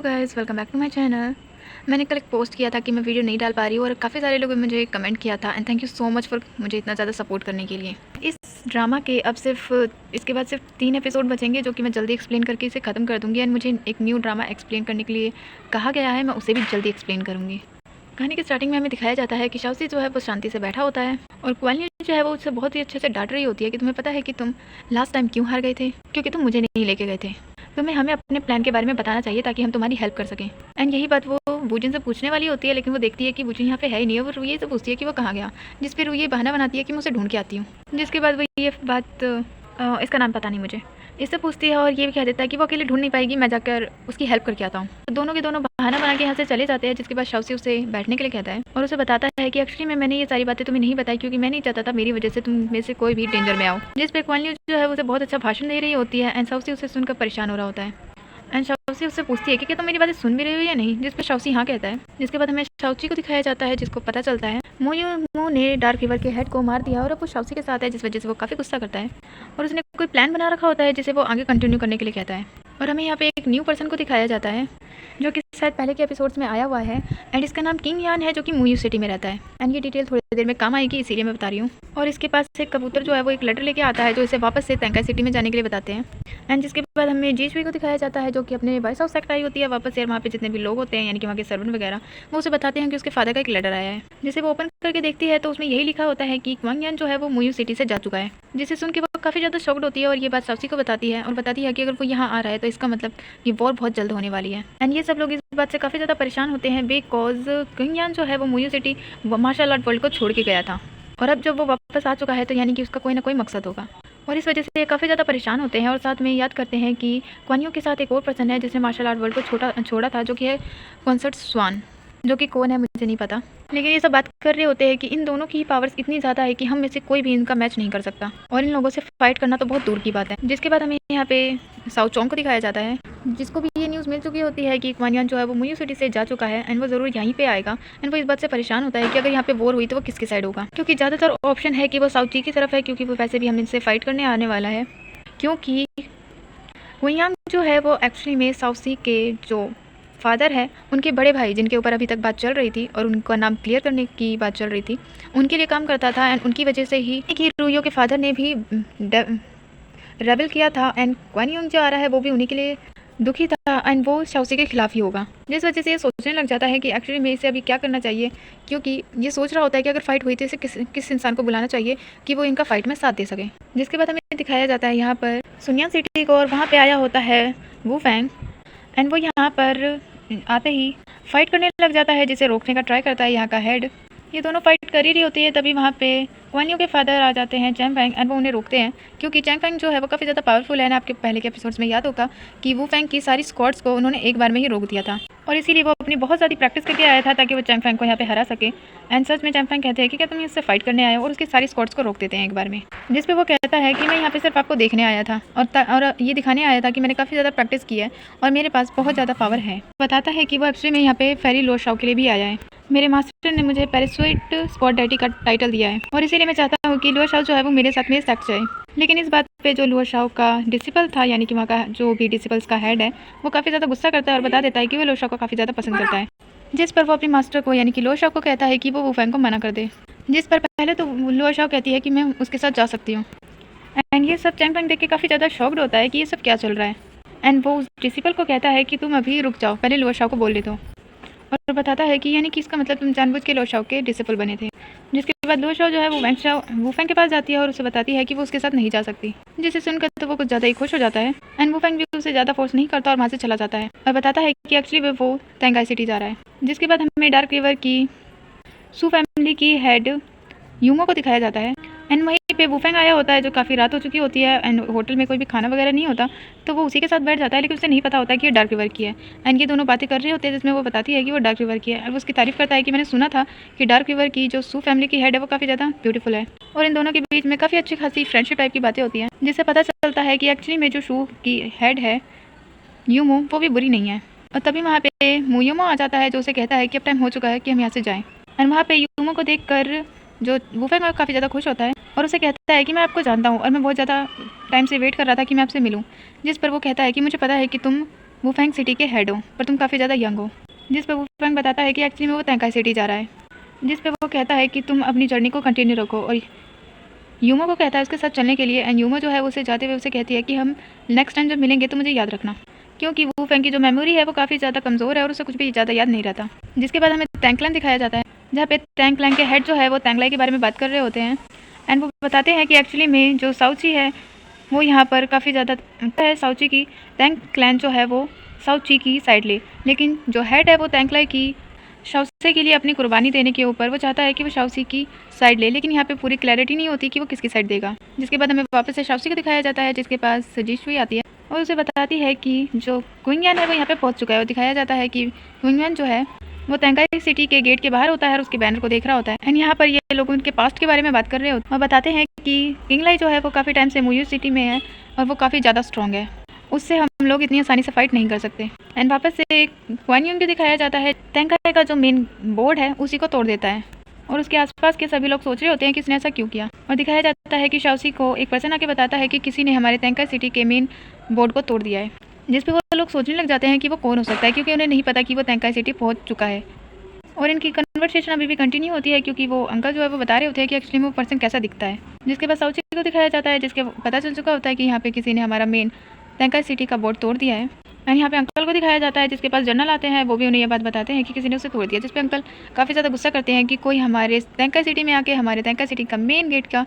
Guys, welcome back to my channel. मैंने कल एक पोस्ट किया था कि मैं वीडियो नहीं डाल पा रही हूँ और काफ़ी सारे लोगों ने मुझे कमेंट किया था and thank you so much for मुझे इतना ज़्यादा सपोर्ट करने के लिए। इस ड्रामा के अब सिर्फ इसके बाद सिर्फ 3 एपिसोड बचेंगे जो कि मैं जल्दी एक्सप्लेन करके इसे ख़त्म कर दूँगी एंड मुझे एक न्यू ड्रामा एक्सप्लेन करने के लिए कहा गया है, मैं उसे भी जल्दी एक्सप्लेन करूँगी। कहानी के स्टार्टिंग में हमें दिखाया जाता है कि शाओसी जो है वो शांति से बैठा होता है और क्वालिन जो है वो उससे बहुत ही अच्छे से डांट रही होती है कि तुम्हें पता है कि तुम लास्ट टाइम क्यों हार गए थे, क्योंकि तुम मुझे नहीं लेके गए थे। तुम्हें हमें अपने प्लान के बारे में बताना चाहिए ताकि हम तुम्हारी हेल्प कर सकें। एंड यही बात वो वूजिन से पूछने वाली होती है, लेकिन वो देखती है कि वूजिन यहाँ पे है ही नहीं है। वो रूये से पूछती है कि वो कहाँ गया, जिस पे रूये बहाना बनाती है कि मैं उसे ढूंढ के आती हूँ। जिसके बाद वो ये बात इसका नाम पता नहीं मुझे, इससे पूछती है और ये भी कह देता है कि वो अकेले ढूंढ नहीं पाएगी, मैं जाकर उसकी हेल्प करके आता हूँ। तो दोनों के दोनों बहाना बना के यहाँ से चले जाते हैं। जिसके बाद शाओसी उसे बैठने के लिए कहता है और उसे बताता है कि एक्चुअली मैंने ये सारी बातें तुम्हें नहीं बताई क्योंकि मैं नहीं चाहता था मेरी वजह से तुम में से कोई भी डेंजर में आओ। जिस पे क्वालिन जो है उसे बहुत अच्छा भाषण दे रही होती है एंड शाओसी उसे सुनकर परेशान हो रहा होता है। एंड शाओसी उससे पूछती है कि क्या तुम मेरी बातें सुन भी रही हो या नहीं, जिस पर शाओसी हाँ कहता है। जिसके बाद हमें शाओची को दिखाया जाता है, जिसको पता चलता है मोयूमो ने डार्क रिवर के हेड को मार दिया और अब वो शाओसी के साथ है, जिस वजह से वो काफ़ी गुस्सा करता है और उसने कोई प्लान बना रखा होता है जिसे वो आगे कंटिन्यू करने के लिए कहता है। और हमें यहाँ पे एक न्यू पर्सन को दिखाया जाता है जो कि शायद पहले के एपिसोड्स में आया हुआ है एंड इसका नाम किंग यान है, जो कि मुयू सिटी में रहता है। एंड ये डिटेल थोड़ी देर में काम आएगी, इसीलिए मैं बता रही हूँ। और इसके पास एक कबूतर जो है वो एक लेटर लेके आता है जो इसे वापस से तेंकाई सिटी में जाने के लिए बताते हैं। एंड जिसके बाद हमें जीशुई को दिखाया जाता है जो कि अपने वॉइस हाउस सेक्ट आई होती है वापस से। वहाँ पे जितने भी लोग होते हैं यानी कि वहाँ के सर्वेंट वगैरह, वो उसे बताते हैं कि उसके फादर का एक लेटर आया है, जिसे वो ओपन करके देखती है तो उसमें यही लिखा होता है कि क्वांग यान जो है वो मुयू सिटी से जा चुका है। जिसे सुन के वो काफ़ी ज़्यादा शॉक्ड होती है और ये बात शाओसी को बताती है और बताती है कि अगर वो यहाँ आ रहा है तो इसका मतलब ये वॉर बहुत जल्द होने वाली है। एंड ये सब लोग इस बात से काफ़ी ज़्यादा परेशान होते हैं बिकॉज क्वांग यान जो है वो मुयू सिटी मार्शल आर्ट वर्ल्ड को छोड़ के गया था और अब जब वो वापस आ चुका है तो यानी कि उसका कोई ना कोई मकसद होगा और इस वजह से ये काफ़ी ज़्यादा परेशान होते हैं। और साथ में याद करते हैं कि क्वानियों के साथ एक और पर्सन है जिसने मार्शल आर्ट वर्ल्ड को छोड़ा था, जो कि है कॉन्सर्ट स्वान, जो कि कौन है मुझे नहीं पता। लेकिन ये सब बात कर रहे होते हैं कि इन दोनों की पावर्स इतनी ज़्यादा है कि हम में से कोई भी इनका मैच नहीं कर सकता और इन लोगों से फाइट करना तो बहुत दूर की बात है। जिसके बाद हमें यहाँ पे साओ चोंग को दिखाया जाता है, जिसको भी ये न्यूज़ मिल चुकी होती है कि क्वान यान जो है वो मुयू सिटी से जा चुका है एंड वो ज़रूर यहीं पे आएगा। एंड वो इस बात से परेशान होता है कि अगर यहाँ पे वॉर हुई तो वो किसकी साइड होगा, क्योंकि ज़्यादातर ऑप्शन है कि वो साउची की तरफ है, क्योंकि वो वैसे भी हम इनसे फाइट करने आने वाला है। क्योंकि हुयांग जो है वो एक्चुअली में शाओसी के जो फादर है उनके बड़े भाई, जिनके ऊपर अभी तक बात चल रही थी और उनका नाम क्लियर करने की बात चल रही थी, उनके लिए काम करता था। एंड उनकी वजह से ही कि रूयो के फादर ने भी रेबल किया था एंड क्वान युंग जो आ रहा है वो भी उन्हीं के लिए दुखी था एंड वो शाओसी के खिलाफ ही होगा। जिस वजह से ये सोचने लग जाता है कि एक्चुअली में इसे अभी क्या करना चाहिए, क्योंकि ये सोच रहा होता है कि अगर फाइट हुई तो इसे किस इंसान को बुलाना चाहिए कि वो इनका फाइट में साथ दे सके। जिसके बाद हमें दिखाया जाता है यहाँ पर सुनियान सिटी को और वहाँ पे आया होता है वू फैंग एंड वो यहाँ पर आते ही फाइट करने लग जाता है, जिसे रोकने का ट्राई करता है यहाँ का हेड। ये दोनों फाइट कर ही रही होती है, तभी वहाँ पे क्वानियों के फादर आ जाते हैं चैंग फैंग एंड वो उन्हें रोकते हैं, क्योंकि चैंग फैंग जो है वो काफ़ी ज़्यादा पावरफुल है ना। आपके पहले के एपिसोड्स में याद होगा कि वू फैंग की सारी स्क्वाड्स को उन्होंने एक बार में ही रोक दिया था और इसीलिए वो अपनी बहुत सारी प्रैक्टिस करके आया था ताकि वो चैंग फैंग को यहाँ पे हरा सके। एंड सच में चैंग फैंग कहते हैं कि क्या तुम इससे फाइट करने आए हो, और उसकी सारी स्क्वाड्स को रोक देते हैं एक बार में। जिस पे वो कहता है कि मैं यहाँ पे सिर्फ आपको देखने आया था और ये दिखाने आया था कि मैंने काफ़ी ज़्यादा प्रैक्टिस की है और मेरे पास बहुत ज़्यादा पावर है। बताता है कि वो एक्चुअली में यहाँ पे फेरी लो शाओ के लिए भी आया है। मेरे मास्टर ने मुझे पैरासूट स्क्वाड डैडी का टाइटल दिया है और इसीलिए मैं चाहता हूँ कि लुओ शाओ जो है वो मेरे साथ में सेक्ट जाए। लेकिन इस बात पे जो लुओ शाओ का डिसिपल था यानी कि वहाँ का जो भी डिसिपल्स का हेड है वो काफ़ी ज़्यादा गुस्सा करता है और बता देता है कि वो लुओ शाओ को काफ़ी ज़्यादा पसंद करता है। जिस पर वो अपने मास्टर को यानी कि लुओ शाओ को कहता है कि वो फैंग को मना कर दे। जिस पर पहले तो लुओ शाओ कहती है कि मैं उसके साथ जा सकती हूँ एंड ये सब चैंग फैंग देख के काफ़ी ज़्यादा शॉक्ड होता है कि ये सब क्या चल रहा है। एंड वो उस डिसिपल को कहता है कि तुम अभी रुक जाओ, पहले लुओ शाओ को बोल ले दो, और बताता है कि यानी कि इसका मतलब तुम जानबूझ के लुओ शाओ के डिसिपल बने थे। जिसके बाद लुओ शाओ जो है वो वू फैंग के पास जाती है और उसे बताती है कि वो उसके साथ नहीं जा सकती, जिसे सुनकर तो वो कुछ ज़्यादा ही खुश हो जाता है एंड वू फैंग भी उसे ज़्यादा फोर्स नहीं करता और वहाँ से चला जाता है और बताता है कि एक्चुअली वो तेंगाई सिटी जा रहा है। जिसके बाद हमें डार्क रिवर की सू फैमिली की हेड यूमो को दिखाया जाता है एंड वहीं पे वूफेंग आया होता है, जो काफ़ी रात हो चुकी होती है एंड होटल में कोई भी खाना वगैरह नहीं होता, तो वो उसी के साथ बैठ जाता है। लेकिन उसे नहीं पता होता है कि ये डार्क रिवर की है एंड ये दोनों बातें कर रहे होते हैं, जिसमें वो बताती है कि वो डार्क रिवर की है और वो उसकी तारीफ करता है कि मैंने सुना था कि डार्क रिवर की जो सू फैमिली की हेड है वो काफ़ी ज़्यादा ब्यूटीफुल है। और इन दोनों के बीच में काफ़ी अच्छी खासी फ्रेंडशिप टाइप की बातें होती हैं, जिससे पता चलता है कि एक्चुअली में जो शू की हेड है यूमो वो भी बुरी नहीं है। और तभी वहाँ पे मुयोमो आ जाता है जो उसे कहता है कि अब टाइम हो चुका है कि हम यहाँ से जाएँ। एंड वहाँ पे यूमो को देख कर जो वूफेंग काफ़ी ज़्यादा खुश होता है और उसे कहता है कि मैं आपको जानता हूँ और मैं बहुत ज़्यादा टाइम से वेट कर रहा था कि मैं आपसे मिलूँ। जिस पर वो कहता है कि मुझे पता है कि तुम वुफेंग सिटी के हेड हो, पर तुम काफ़ी ज़्यादा यंग हो। जिस पर वुफेंग बताता है कि एक्चुअली में वो तेंकाई सिटी जा रहा है। जिस पे वो कहता है कि तुम अपनी जर्नी को कंटिन्यू रखो, और यूमो को कहता है उसके साथ चलने के लिए। एंड यूमो जो है उसे जाते हुए उसे कहती है कि हम नेक्स्ट टाइम जब मिलेंगे तो मुझे याद रखना, क्योंकि वुफेंग की जो मेमोरी है वो काफ़ी ज़्यादा कमज़ोर है और उसे कुछ भी ज़्यादा याद नहीं रहता। जिसके बाद हमें टैंकलाइन दिखाया जाता है, जहाँ पे टैंकलाइन के हेड जो है वो टैंगलाई के बारे में बात कर रहे होते हैं। एंड वो बताते हैं कि एक्चुअली में जो साउची है वो यहाँ पर काफ़ी ज़्यादा है साउची की टैंकलाइन जो है वो साउची की साइड ले, लेकिन जो हेड है वो टैंकलाई की शाओसी के लिए अपनी कुर्बानी देने के ऊपर वो चाहता है कि वो शाओसी की साइड ले, लेकिन यहाँ पे पूरी क्लैरिटी नहीं होती कि वो किसकी साइड देगा। जिसके बाद हमें वापस से शाओसी को दिखाया जाता है, जिसके पास सजीशुई आती है और उसे बताती है कि जो क्विंगयान है वो यहाँ पे पहुँच चुका है। और दिखाया जाता है कि क्विंगयान जो है वो तेंकाई सिटी के गेट के बाहर होता है और उसके बैनर को देख रहा होता है। एंड यहाँ पर ये लोग उनके पास्ट के बारे में बात कर रहे होते हैं और बताते हैं कि किंगलाई जो है वो काफ़ी टाइम से मुयू सिटी में है और वो काफ़ी ज़्यादा स्ट्रॉन्ग है, उससे हम लोग इतनी आसानी से फाइट नहीं कर सकते। एंड वापस से क्वान युंग को दिखाया जाता है, तेंकाई का जो मेन बोर्ड है उसी को तोड़ देता है और उसके आसपास के सभी लोग सोच रहे होते हैं कि इसने ऐसा क्यों किया। और दिखाया जाता है कि शाओसी को एक पर्सन आके बताता है कि किसी ने हमारे तेंकाई सिटी के मेन बोर्ड को तोड़ दिया है। जिस पे वो लोग सोचने लग जाते हैं कि वो कौन हो सकता है, क्योंकि उन्हें नहीं पता कि वो तेंकाई सिटी पहुंच चुका है। और इनकी कन्वर्सेशन अभी भी कंटिन्यू होती है, क्योंकि वो अंकल जो है वो बता रहे होते हैं कि एक्चुअली वो पर्सन कैसा दिखता है। जिसके बाद साउची को दिखाया जाता है, जिसके पता चल चुका होता है कि यहाँ पे किसी ने हमारा मेन तेंकाई सिटी का बोर्ड तोड़ दिया है। एंड यहाँ पे अंकल को दिखाया जाता है, जिसके पास जर्नल आते हैं, वो भी उन्हें ये बात बताते हैं कि किसी ने उसे तोड़ दिया। जिस पे अंकल काफ़ी ज़्यादा गुस्सा करते हैं कि कोई हमारे तेंकाई सिटी में आके हमारे तेंकाई सिटी का मेन गेट का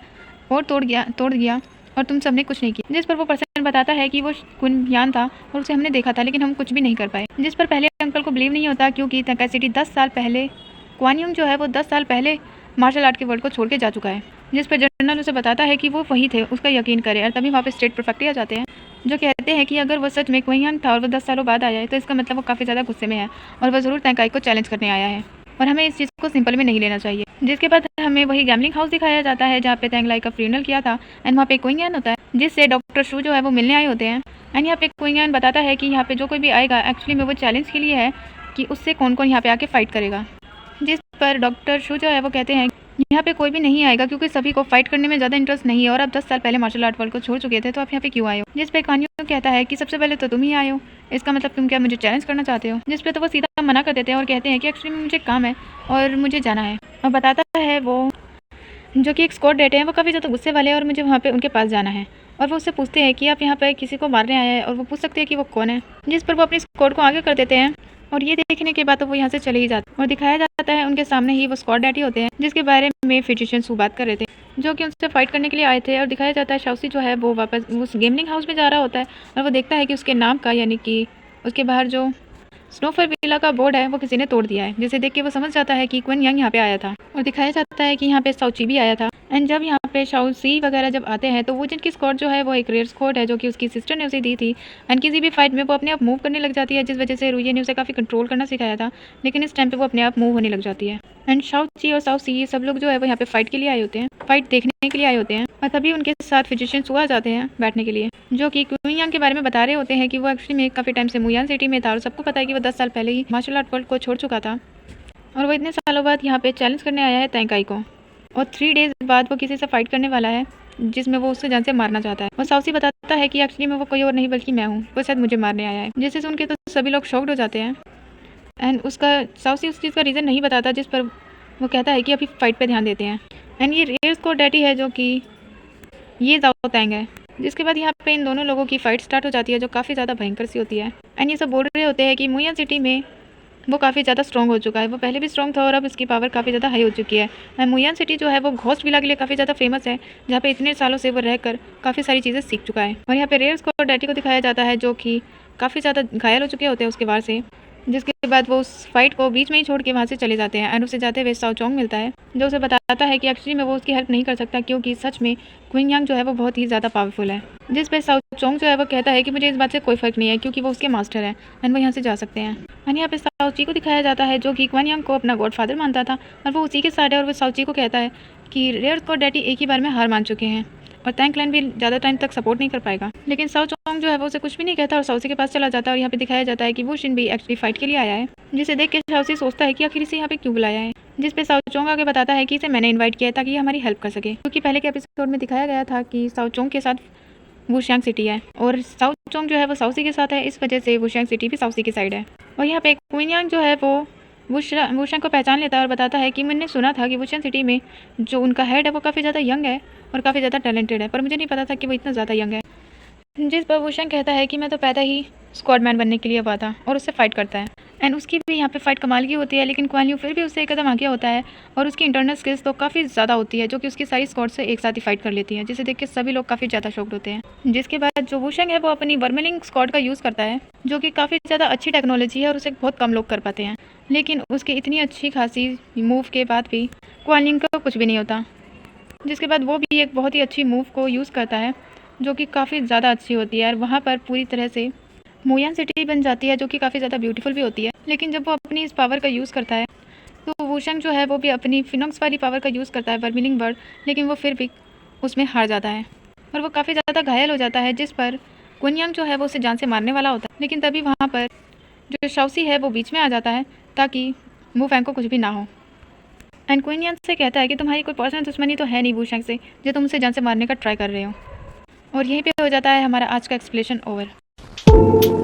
बोर्ड तोड़ दिया और तुम सबने कुछ नहीं किया। जिस पर वो पर्सन बताता है कि वो कुनयान था और उसे हमने देखा था, लेकिन हम कुछ भी नहीं कर पाए। जिस पर पहले अंकल को बिलीव नहीं होता, क्योंकि तेंकाई सिटी 10 साल पहले क्वान युंग जो है वो 10 साल पहले मार्शल आर्ट के वर्ल्ड को छोड़ के जा चुका है। जिस पर जनरल उसे बताता है कि वो वही थे, उसका यकीन करे। और तभी वहाँ पे स्टेट प्रोफेक्टर आ जाते हैं, जो कहते हैं कि अगर वो सच में क्विंगयान था और वो 10 सालों बाद आया है तो इसका मतलब वो काफ़ी ज़्यादा गुस्से में है और वह ज़रूर तेंकाई को चैलेंज करने आया है और हमें इस चीज़ को सिंपल में नहीं लेना चाहिए। जिसके बाद हमें वही गैमलिंग हाउस दिखाया जाता है, जहाँ पे तेंगलाई का फ्यूनरल किया था। एंड वहाँ पे क्विंगयान होता है, जिससे डॉक्टर शू जो है वो मिलने आए होते हैं। एंड यहाँ पे क्विंगयान बताता है कि यहाँ पे जो कोई भी आएगा एक्चुअली में वो चैलेंज के लिए है कि उससे कौन कौन यहाँ पे आके फाइट करेगा। जिस पर डॉक्टर शू जो है वो कहते हैं यहाँ पे कोई भी नहीं आएगा, क्योंकि सभी को फाइट करने में ज़्यादा इंटरेस्ट नहीं है और आप 10 साल पहले मार्शल आर्ट वर्ल्ड को छोड़ चुके थे, तो आप यहाँ पे क्यों आए हो। जिस पे क्वान युंग कहता है कि सबसे पहले तो तुम ही आए हो, इसका मतलब तुम क्या मुझे चैलेंज करना चाहते हो। जिस पे तो वो सीधा मना कर देते हैं और कहते हैं कि एक्चुअली में मुझे काम है और मुझे जाना है। और बताता है वो जो कि एक स्क्वाड रहते हैं वो काफ़ी ज़्यादा गुस्से वाले हैं और मुझे वहाँ पे उनके पास जाना है। और वो उससे पूछते हैं कि आप यहाँ पे किसी को मारने आए हैं, और वो पूछ सकते हैं कि वो कौन है। जिस पर वो अपनी स्क्वाड को आगे कर देते हैं और ये देखने के बाद तो वो यहाँ से चले ही जाते हैं। और दिखाया जाता है उनके सामने ही वो स्क्वाड डैडी होते हैं, जिसके बारे में फिजिशियन सू बात कर रहे थे, जो कि उनसे फाइट करने के लिए आए थे। और दिखाया जाता है शाओसी जो है वो वापस उस गेमिंग हाउस में जा रहा होता है और वो देखता है कि उसके नाम का यानी कि उसके बाहर जो स्नोफायर विला का बोर्ड है वो किसी ने तोड़ दिया है, जिसे देख के वो समझ जाता है कि क्विन यांग यहाँ पे आया था। और दिखाया जाता है कि यहाँ पे साउची भी आया था। एंड जब यहाँ पे शाओसी वगैरह जब आते हैं तो वो जिनकी स्क्वाड जो है वो एक रेयर स्क्वाड है, जो कि उसकी सिस्टर ने उसे दी थी। एंड किसी भी फाइट में वो अपने आप मूव करने लग जाती है, जिस वजह से रुइये ने उसे काफ़ी कंट्रोल करना सिखाया था, लेकिन इस टाइम पे वो अपने आप मूव होने लग जाती है। एंड शाओची और साउसी ये सब लोग जो है वो यहाँ पे फाइट के लिए आए होते हैं, फाइट देखने के लिए आए होते हैं। और तभी उनके साथ फिजिशियन सू आ जाते हैं बैठने के लिए, जो कि क्विन यांग के बारे में बता रहे होते हैं कि वो एक्चुअली में काफ़ी टाइम से मुयान सिटी में था और सबको पता है कि वो 10 साल पहले ही मार्शल आर्ट वर्ल्ड को छोड़ चुका था और वो इतने सालों बाद यहाँ पे चैलेंज करने आया है तेंकाई को। और 3 डेज बाद वो किसी से फाइट करने वाला है, जिसमें वो उससे जान से मारना चाहता है। और साउसी बताता है कि एक्चुअली में वो कोई और नहीं बल्कि मैं हूँ, वो शायद मुझे मारने आया है। जिससे सुन के तो सभी लोग शॉक्ड हो जाते हैं। एंड उसका साउसी उस चीज़ का रीज़न नहीं बताता, जिस पर वो कहता है कि अभी फाइट पे ध्यान देते हैं। एंड ये रेयर स्क्वाड डैडी है, जो कि ये जाओ तैंग है। जिसके बाद यहाँ पे इन दोनों लोगों की फाइट स्टार्ट हो जाती है, जो काफ़ी ज़्यादा भयंकर सी होती है। एंड ये सब बोल रहे होते हैं कि मुयान सिटी में वो काफ़ी ज़्यादा स्ट्रॉन्ग हो चुका है, वो पहले भी स्ट्रॉन्ग था और अब इसकी पावर काफ़ी ज़्यादा हाई हो चुकी है। एंड मुयान सिटी जो है वो घोस्ट विला के लिए काफ़ी ज़्यादा फेमस है, जहाँ पे इतने सालों से वो रहकर काफ़ी सारी चीज़ें सीख चुका है। और यहाँ पे रेयर स्क्वाड डैडी को दिखाया जाता है, जो कि काफ़ी ज़्यादा घायल हो चुके होते हैं उसके वार से। जिसके बाद वो उस फाइट को बीच में ही छोड़ के वहाँ से चले जाते हैं। एंड उसे जाते हुए साओ चोंग मिलता है, जो उसे बताता है कि एक्चुअली में वो उसकी हेल्प नहीं कर सकता, क्योंकि सच में क्विन यांग जो है वो बहुत ही ज़्यादा पावरफुल है। जिस पे साओ चोंग जो है वो कहता है कि मुझे इस बात से कोई फ़र्क नहीं है, क्योंकि वो उसके मास्टर है एंड वो यहाँ से जा सकते हैं। एंड यहाँ पे साओची को दिखाया जाता है, जो कि क्विन यांग को अपना गॉडफादर मानता था और वो उसी के साथ है। और वो साओची को कहता है कि रेयर स्क्वाड डैडी एक ही बार में हार मान चुके हैं और तेंकलाइन भी ज़्यादा टाइम तक सपोर्ट नहीं कर पाएगा। लेकिन साओ चोंग जो है वो उसे कुछ भी नहीं कहता और साउसी के पास चला जाता है। और यहाँ पे दिखाया जाता है कि वो शिन भी एक्चुअली फाइट के लिए आया है, जिसे देख के साउसी सोचता है कि आखिर इसे यहाँ पे क्यों बुलाया है। जिस पे साओ चोंग आगे बताता है कि इसे मैंने इन्वाइट किया है ताकि ये हमारी हेल्प कर सके, क्योंकि पहले के एपिसोड में दिखाया गया था कि साओ चोंग के साथ वुशैंग सिटी है और साउथ चोंग जो है वो साउथी के साथ है, इस वजह से वुशैंग सिटी भी साउथी की साइड है। और यहाँ पे क्विनयांग जो है वो वुशैंग को पहचान लेता है और बताता है कि मैंने सुना था कि वुशैंग सिटी में जो उनका हेड है वो काफ़ी ज़्यादा यंग है और काफ़ी ज़्यादा टैलेंटेड है, पर मुझे नहीं पता था कि वो इतना ज़्यादा यंग है। जिस पर वुशैंग कहता है कि मैं तो पैदा ही स्क्वाड मैन बनने के लिए हुआ था, और उससे फाइट करता है। एंड उसकी भी यहाँ पे फाइट कमाल की होती है, लेकिन क्वान यू फिर भी उससे एक कदम आगे होता है और उसकी इंटरनल स्किल्स तो काफ़ी ज़्यादा होती है, जो कि उसकी सारी स्क्वाड से एक साथ ही फाइट कर लेती है, जिसे देख के सभी लोग काफ़ी ज़्यादा शॉक्ड होते हैं। जिसके बाद जो वुशैंग है वो अपनी वर्मिलिंग स्क्वाड का यूज़ करता है, जो कि काफ़ी ज़्यादा अच्छी टेक्नोलॉजी है और उसे बहुत कम लोग कर पाते हैं। लेकिन उसकी इतनी अच्छी खासी मूव के बाद भी क्वान यू का कुछ भी नहीं होता। जिसके बाद वो भी एक बहुत ही अच्छी मूव को यूज़ करता है, जो कि काफ़ी ज़्यादा अच्छी होती है और वहाँ पर पूरी तरह से मोयान सिटी बन जाती है, जो कि काफ़ी ज़्यादा ब्यूटीफुल भी होती है। लेकिन जब वो अपनी इस पावर का यूज़ करता है तो वुशैंग जो है वो भी अपनी फिनोक्स वाली पावर का यूज़ करता है, वर्मिलिंग वर्ड, लेकिन वो फिर भी उसमें हार जाता है और वो काफ़ी ज़्यादा घायल हो जाता है, जिस पर क्विनयांग जो है वो उसे जान से मारने वाला होता है। लेकिन तभी वहाँ पर जो शाओसी है वो बीच में आ जाता है ताकि वुफैंग को कुछ भी ना हो। एंड क्विनयांग से कहता है कि तुम्हारी कोई पर्सनल दुश्मनी तो है नहीं वुशैंग से, जो तुम उसे जान से मारने का ट्राई कर रहे हो। और यहीं पे हो जाता है हमारा आज का एक्सप्लेनेशन ओवर।